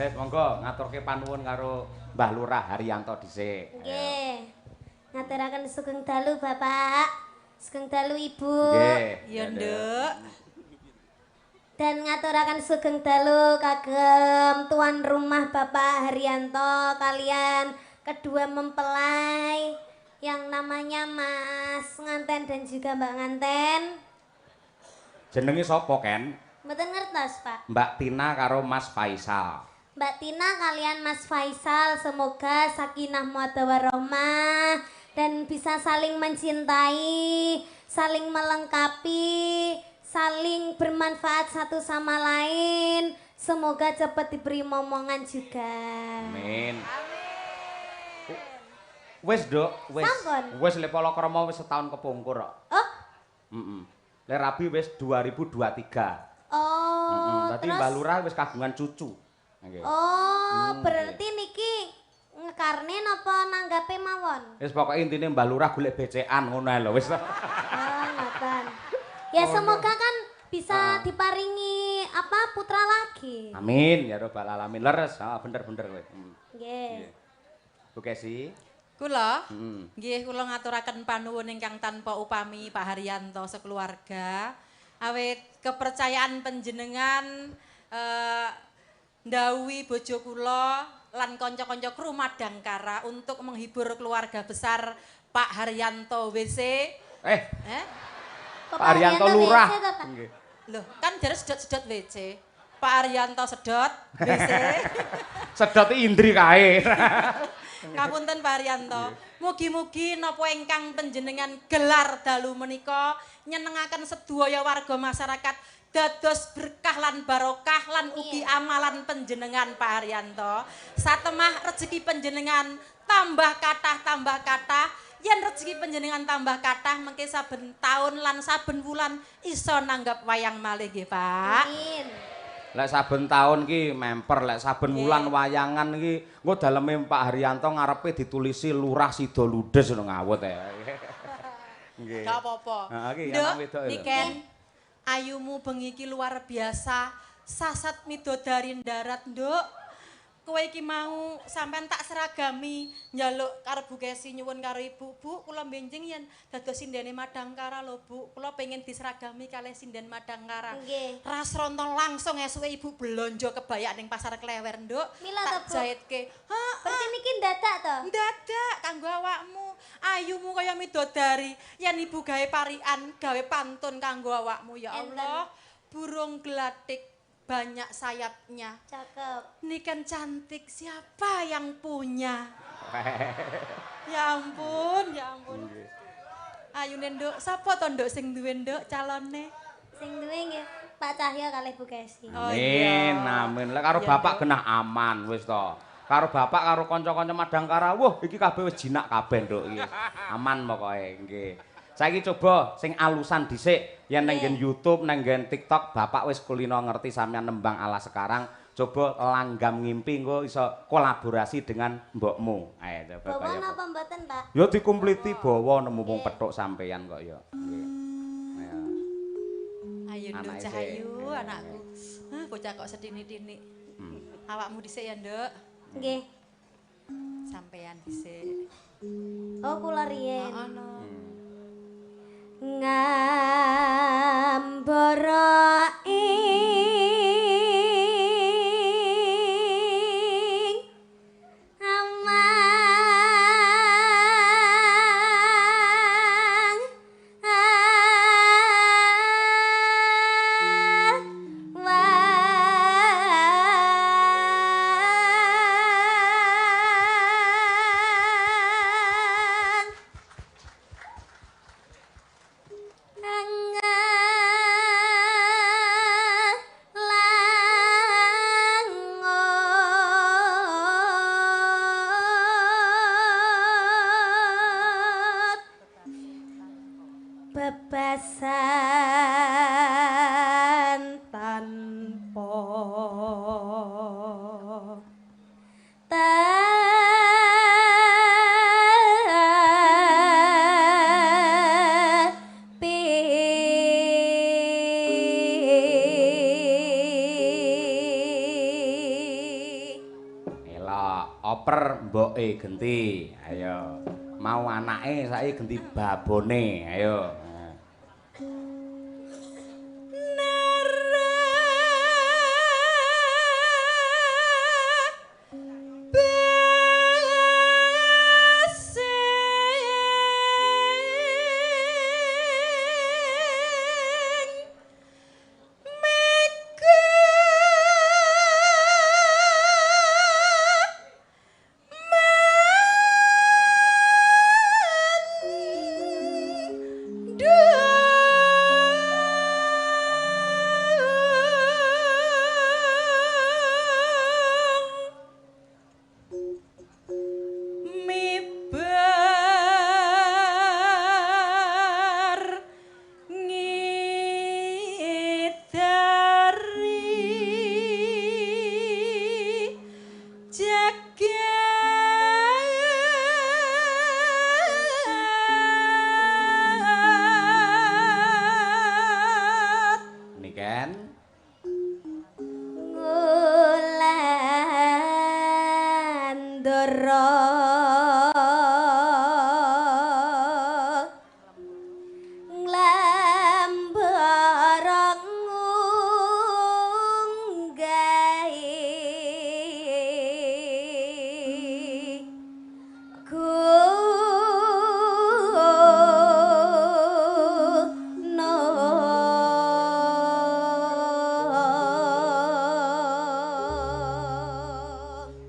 wis monggo ngaturke panuwun karo Mbah Lurah Haryanto dhisik. Nggih. Ngaturaken sugeng dalu Bapak. Sugeng dalu Ibu. Nggih. Ya, Nduk. Dan ngaturaken sugeng dalu kagem tuan rumah Bapak Haryanto kalian kedua mempelai yang namanya Mas Nganten dan juga Mbak Nganten. Jenenge sapa, Ken? Mboten ngertos, Pak. Mbak Tina karo Mas Faisal. Mbak Tina kalian Mas Faisal semoga sakinah mawaddah warahmah dan bisa saling mencintai, saling melengkapi, saling bermanfaat satu sama lain. Semoga cepat diberi momongan juga. Amin. Wis, Duk, wis. Sampun. Wis le palakrama wis setahun kepungkur kok. Oh, Heeh. Le rabi wis 2023. oh, Berarti terus. Mbak Lurah wis kagungan cucu. Nggih. Oh, berarti niki ngekarne napa nanggape mawon? Wis pokoke intine Mbak Lurah golek becekan ngono ae lho wis. Oh, ngoten. Ya semoga kan bisa diparingi apa putra lagi. Amin ya rabbal alamin. Leres, bener-bener kowe. Nggih. Bu Kesi. Kula Heeh. nggih kula ngaturaken panuwun ingkang tanpa upami Pak Haryanto sekeluarga. Awit kepercayaan panjenengan ndhawuhi bojo kula lan kanca-kanca kru Madangkara untuk menghibur keluarga besar Pak Haryanto WC. Eh, Kok Pak Haryanto Lurah. WC to, Pak? Nggih. Loh, kan jare sedot-sedot WC. Pak Haryanto sedot WC. Sedot indri kae. Ngapunten Pak Haryanto. Mugi-mugi napa ingkang panjenengan gelar dalu menika nyenengaken sedaya warga masyarakat dados berkah lan barokah lan ugi amalan panjenengan Pak Haryanto. Satemah rezeki panjenengan tambah kathah. Yen rezeki panjenengan tambah kathah mengke saben taun lan saben wulan iso nanggap wayang malih nggih, Pak. Amin. Lek saben taun ki memper, lek saben wulan wayangan iki engko daleme Pak Haryanto ngarepe ditulisi Lurah Sida Ludes ngono ngawut ya. Nggih. Gak apa-apa. Heeh, iki Nduk, anak wedok lho. Niken, ayumu bengi iki luar biasa. Sasat midodari darat, Nduk. Kowe iki mau sampean tak seragami njaluk karo Bu Kesi nyuwun karo Ibu. Bu, kula benjing yen dados sindene Madangkara lho, Bu. Kula pengen diseragami kalih sinden Madangkara. Nggih. Ras ronton langsung esuke Ibu belanja kebaya ning pasar Klewer, Nduk. Mila Tak to, Bu? jahitke. Heeh. Berarti niki ndadak to? Dadak kanggo awakmu. Ayumu kaya midodari. Yen ibu gawe parian, gawe pantun kanggo awakmu ya Allah. Burung gelatik banyak sayapnya. Cakep. Niken cantik, siapa yang punya? Ya ampun, ya ampun. Ayune Nduk, sapa to Nduk sing duwe Nduk calone? Sing duwe nggih Pak Cahya kalih Bu Kesi. Oh, Amin, iya. amin. Lek karo Iya, bapak Nduk. genah aman wis to. Karo bapak karo kanca-kanca Madangkara, wah iki kabeh wis jinak kabeh Nduk iki. Aman pokoke nggih. Saiki coba sing alusan dhisik yen nang nggen YouTube, nang nggen TikTok bapak wis kulino ngerti sampean nembang ala sekarang. Coba langgam ngimpi engko iso kolaborasi dengan mbokmu. Ayo coba Bawa kaya napa mboten, Pak? ya dikumpliti bawa nemu wong petuk sampeyan kok ya. Nggih. Ayo. Ayo Nduk Anake Cahayu, sik. anakku. Hah, bocah kok sedini-dini. Awakmu dhisik ya, Nduk. Nggih. Sampean dhisik. Oh, kula riyen. Ono. Ngambara ing amang wang mboke genti. Ayo. Mau anake saiki genti babone. Ayo.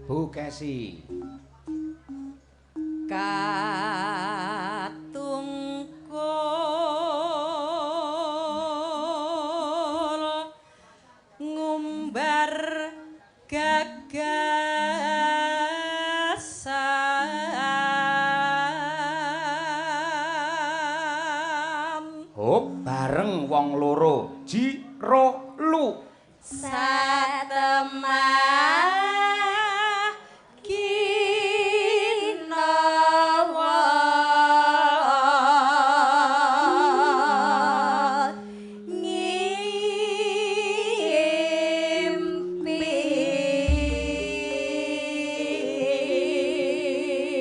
Bu Kesi. Katungkul ngumbar gagasan. Hop bareng wong loro jiro lu. Satemah kinawa ngimpi.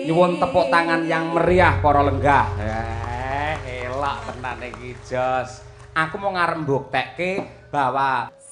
Nyuwun tepuk tangan yang meriah para lenggah. Elok tenan iki jos. Aku mau ngarep mbuktekke bahwa Yes.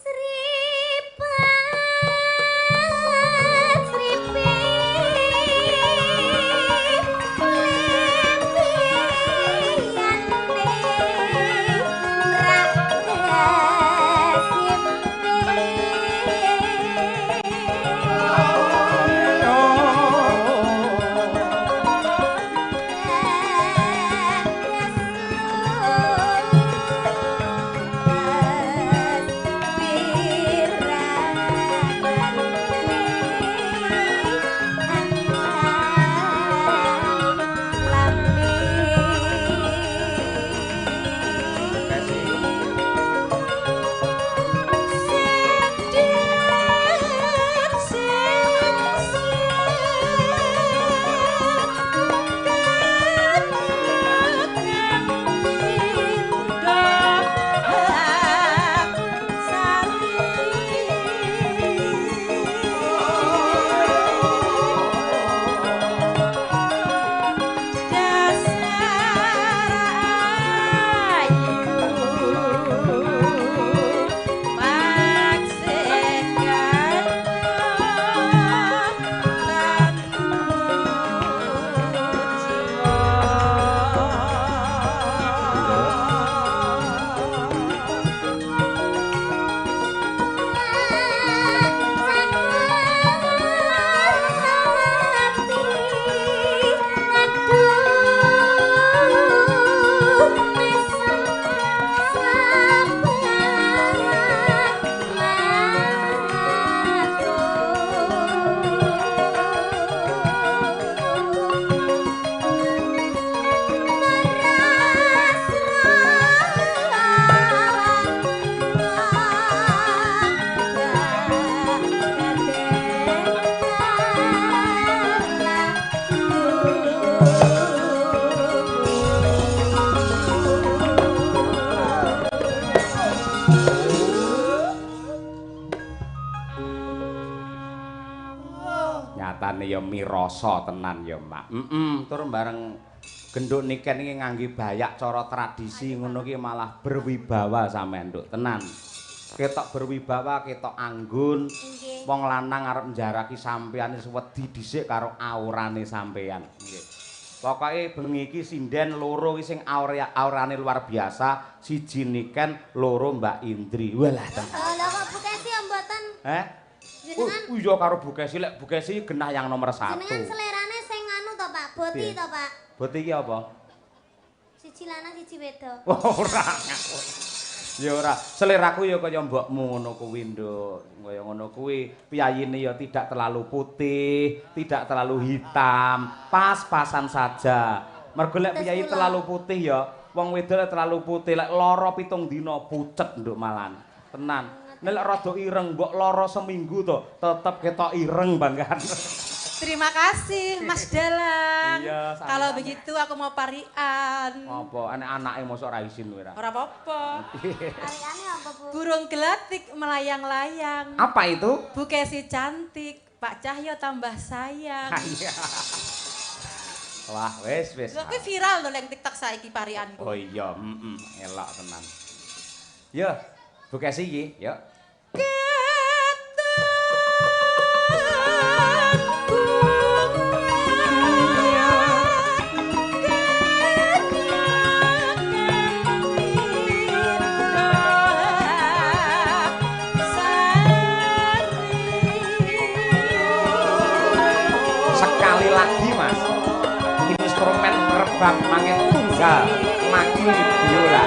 liyane ya mirasa tenan ya, Mak. Tur bareng genduk niken iki ngangge bayak cara tradisi ngono ki malah berwibawa sampean, Nduk. Tenan. Ketok berwibawa, ketok anggun. Wong lanang arep njaraki sampeyan wis wedi dhisik karo aurane sampeyan. Nggih. Pokoke bengi iki sinden loro iki sing aurane luar biasa, siji niken, loro Mbak Indri. Walah tenan. Lha kok Bukesi ya mboten? Jenengan Iya karo Bukesi, lek Bukesi genah yang nomor 1. jenengan selerane sing anu to, Pak? Boti to, Pak? Boti iki apa? Siji lanang siji wedok. Ora. Ya ora, seleraku ya kaya mbokmu ngono kuwi, Nduk. Kaya ngono kuwi, piyayine ya tidak terlalu putih, tidak terlalu hitam, pas-pasan saja. Mergo lek piyayi terlalu putih ya, wong wedok terlalu putih, lek lara 7 dina pucet, Nduk malan. Tenan. Nek rada ireng mbok lara seminggu to, tetep ketok ireng banggan. Terima kasih Mas Dalang. Iya, kalau begitu aku mau parian. Apa? Enek anake mosok ra isin kowe ra. Ora apa-apa. Hariane apa, Bu? Burung gelatik melayang-layang. Apa itu? Bukesi cantik, Pak Cahyo tambah sayang. Iya. Wah, wis. Lha kuwi viral lho ning TikTok saiki parianku. Oh iya, elok tenan. Ya, Bukesi iki, ya. Sekali lagi, Mas. Instrumen rebab mangin tunggal, magi biola.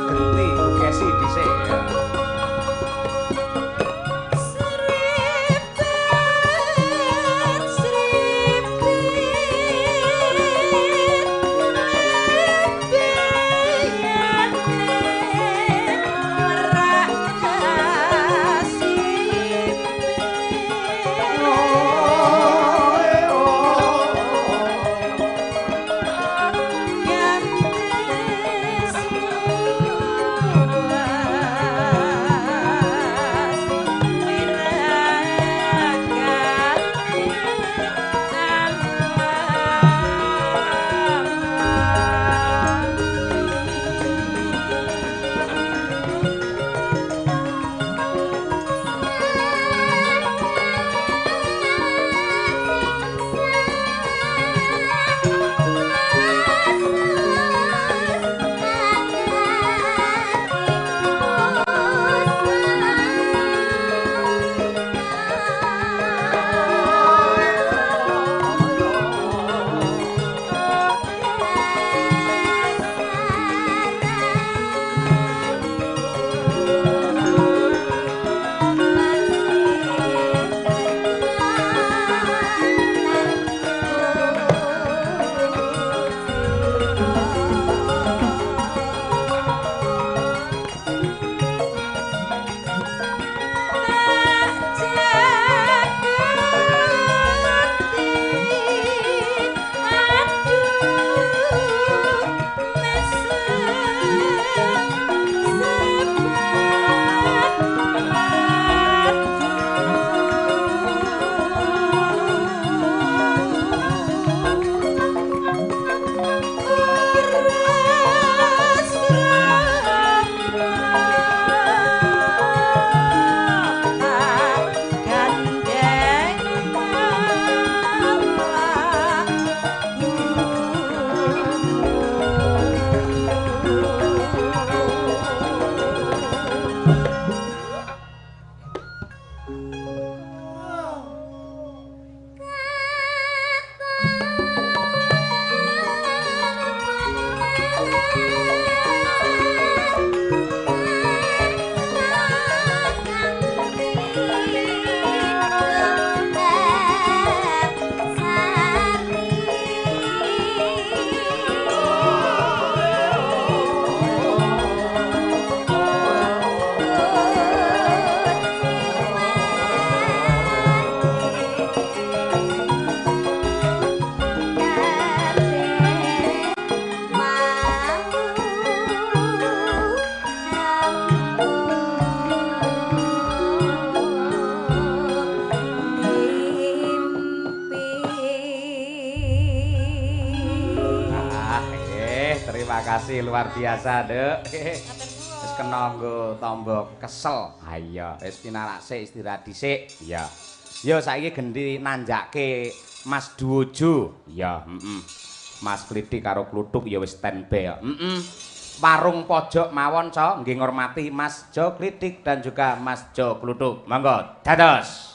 Genti Bukesi dhisik ya. kasih luar biasa, Dek. Wis kena nggo tamba kesel. Ha iya, wis pinarake istirahat dhisik. Iya. Yo saiki gendi nanjake Mas Duojo. Iya, Mas Klitik karo Kluthuk ya wis standby ya. Warung pojok mawon, Co, nggih ngormati Mas Jo Klitik dan juga Mas Jo Kluthuk. Monggo, dados.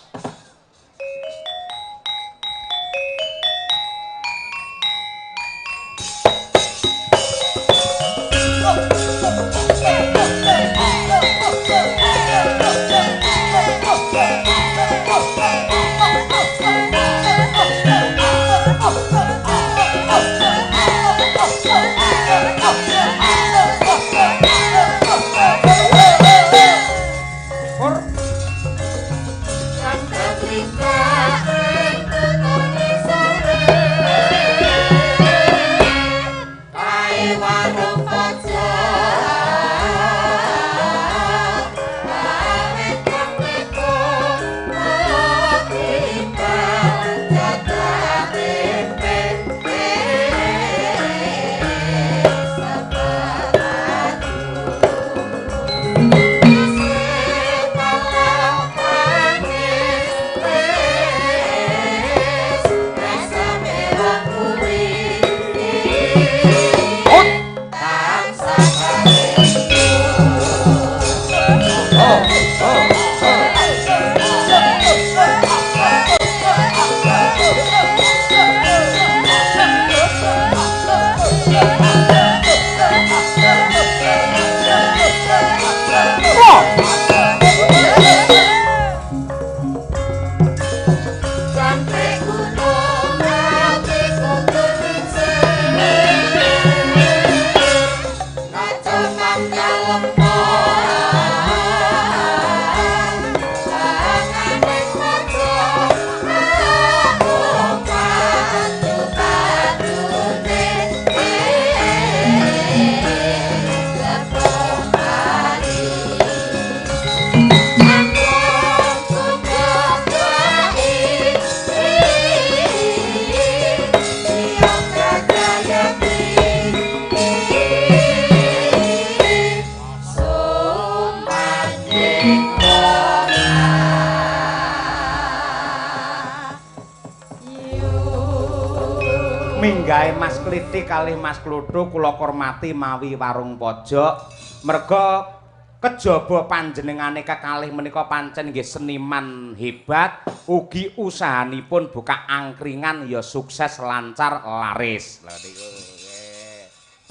Minggahe Mas Klitik kalih Mas Kluthuk kula hormati mawi warung pojok merga kejaba panjenengane kekalih menika pancen nggih seniman hebat ugi usahanipun buka angkringan ya sukses lancar laris. Lha niku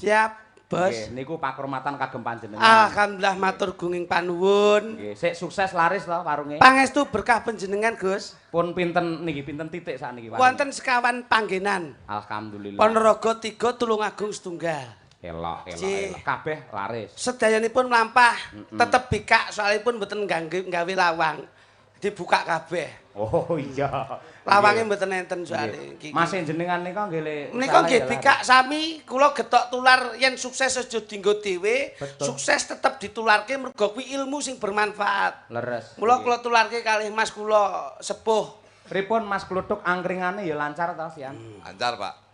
siap Bos. Nggih niku pakurmatan kagem panjenengan. Alhamdulillah matur gunging panuwun. Nggih sik sukses laris to warunge. Pangestu berkah panjenengan Gus. Pun pinten niki pinten titik sakniki warung. Wonten sekawan panggenan. Alhamdulillah. Ponorogo 3 Tulungagung setunggal. Elok. Kabeh laris. Sedayanipun mlampah tetep bikak soalipun mboten gawe lawang. Dibuka kabeh. Oh iya. Lawange mboten enten soalé. Mas jenengan nika nggih menika nggih bikak sami kula getok tular yen sukses aja dienggo dhewe, sukses tetep ditularke mergo kuwi ilmu sing bermanfaat. Leres. Mula kula tularke kalih Mas kula sepuh. Pripun Mas Kluthuk angkringane ya lancar ta sian? Lancar, Pak.